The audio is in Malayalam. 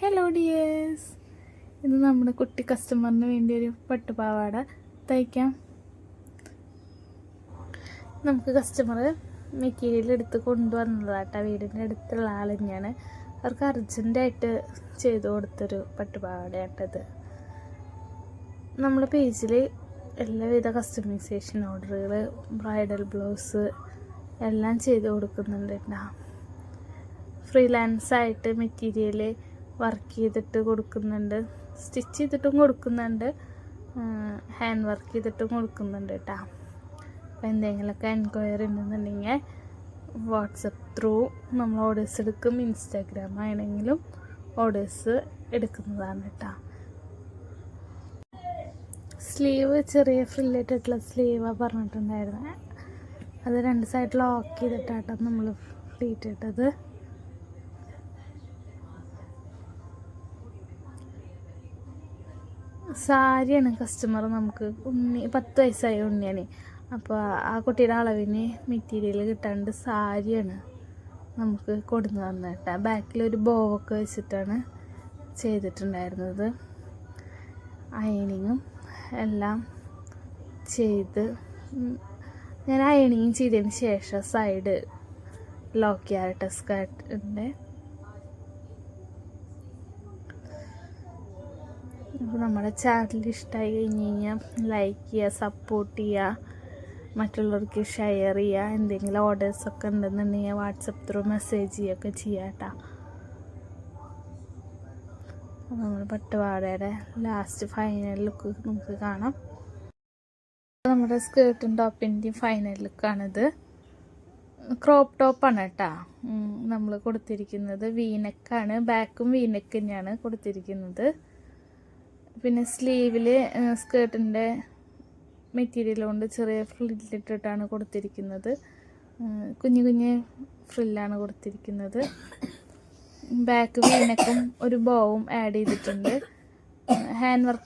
ഹലോ ഡിയേഴ്സ്, ഇന്ന് നമ്മുടെ കുട്ടി കസ്റ്റമറിന് വേണ്ടി ഒരു പട്ടുപാവാട തയ്ക്കാം. നമുക്ക് കസ്റ്റമർ മെറ്റീരിയൽ എടുത്ത് കൊണ്ടുവന്നതാട്ടോ. വീടിൻ്റെ അടുത്തുള്ള ആൾ തന്നെയാണ്. അവർക്ക് അർജൻറ്റായിട്ട് ചെയ്തു കൊടുത്തൊരു പട്ടുപാവാടയാട്ടത്. നമ്മുടെ പേജിൽ എല്ലാവിധ കസ്റ്റമൈസേഷൻ ഓർഡറുകൾ, ബ്രൈഡൽ ബ്ലൗസ് എല്ലാം ചെയ്ത് കൊടുക്കുന്നുണ്ട് കേട്ടോ. ഫ്രീലാൻസായിട്ട് മെറ്റീരിയൽ വർക്ക് ചെയ്തിട്ട് കൊടുക്കുന്നുണ്ട്, സ്റ്റിച്ച് ചെയ്തിട്ടും കൊടുക്കുന്നുണ്ട്, ഹാൻഡ് വർക്ക് ചെയ്തിട്ടും കൊടുക്കുന്നുണ്ട് കേട്ടോ. അപ്പോൾ എന്തെങ്കിലുമൊക്കെ എൻക്വയറി ഉണ്ടെന്നുണ്ടെങ്കിൽ വാട്സപ്പ് ത്രൂ നമ്മൾ ഓർഡേഴ്സ് എടുക്കും. ഇൻസ്റ്റാഗ്രാം ആണെങ്കിലും ഓർഡേഴ്സ് എടുക്കുന്നതാണ് കേട്ടോ. സ്ലീവ് ചെറിയ ഫ്രില്ലിട്ടിട്ടുള്ള സ്ലീവാണ് പറഞ്ഞിട്ടുണ്ടായിരുന്നത്. അത് രണ്ട് സൈഡ് ലോക്ക് ചെയ്തിട്ടാട്ടോ നമ്മൾ ഫ്ലീറ്റ് ഇട്ടത്. സാരിയാണ് കസ്റ്റമർ നമുക്ക് 10 വയസ്സായ ഉണ്ണിയാണ്. അപ്പോൾ ആ കുട്ടിയുടെ അളവിന് മെറ്റീരിയൽ കിട്ടാണ്ട് സാരിയാണ് നമുക്ക് കൊടുന്നു തന്നത് കേട്ടോ. ബാക്കിലൊരു ബോവൊക്കെ വെച്ചിട്ടാണ് ചെയ്തിട്ടുണ്ടായിരുന്നത്. അയണിങ്ങും എല്ലാം ചെയ്ത് ഞാൻ അയണിങ് ചെയ്തതിന് ശേഷം സൈഡ് ലോക്ക് ചെയ്യാറിട്ട സ്കേർട്ടിൻ്റെ. അപ്പോൾ നമ്മുടെ ചാനൽ ഇഷ്ടമായി കഴിഞ്ഞ് കഴിഞ്ഞാൽ ലൈക്ക് ചെയ്യുക, സപ്പോർട്ട് ചെയ്യുക, മറ്റുള്ളവർക്ക് ഷെയർ ചെയ്യുക. എന്തെങ്കിലും ഓർഡേഴ്സൊക്കെ ഉണ്ടെന്നുണ്ടെങ്കിൽ വാട്സപ്പ് ത്രൂ മെസ്സേജ് ചെയ്യുകയൊക്കെ ചെയ്യാം കേട്ടോ. അപ്പോൾ നമ്മുടെ പട്ടുപാവാടയുടെ ലാസ്റ്റ് ഫൈനൽ ലുക്ക് നമുക്ക് കാണാം. നമ്മുടെ സ്കേർട്ടും ടോപ്പിൻ്റെയും ഫൈനൽ ലുക്കാണിത്. ക്രോപ്പ് ടോപ്പാണ് കേട്ടോ നമ്മൾ കൊടുത്തിരിക്കുന്നത്. വീനെക്കാണ്, ബാക്കും വീനെക്ക് തന്നെയാണ് കൊടുത്തിരിക്കുന്നത്. പിന്നെ സ്ലീവിൽ സ്കേർട്ടിൻ്റെ മെറ്റീരിയൽ കൊണ്ട് ചെറിയ ഫ്രില്ലിട്ടിട്ടാണ് കൊടുത്തിരിക്കുന്നത്. കുഞ്ഞു കുഞ്ഞ് ഫ്രില്ലാണ് കൊടുത്തിരിക്കുന്നത്. ബാക്ക് വീനക്കും ഒരു ബോവും ആഡ് ചെയ്തിട്ടുണ്ട്. Hand work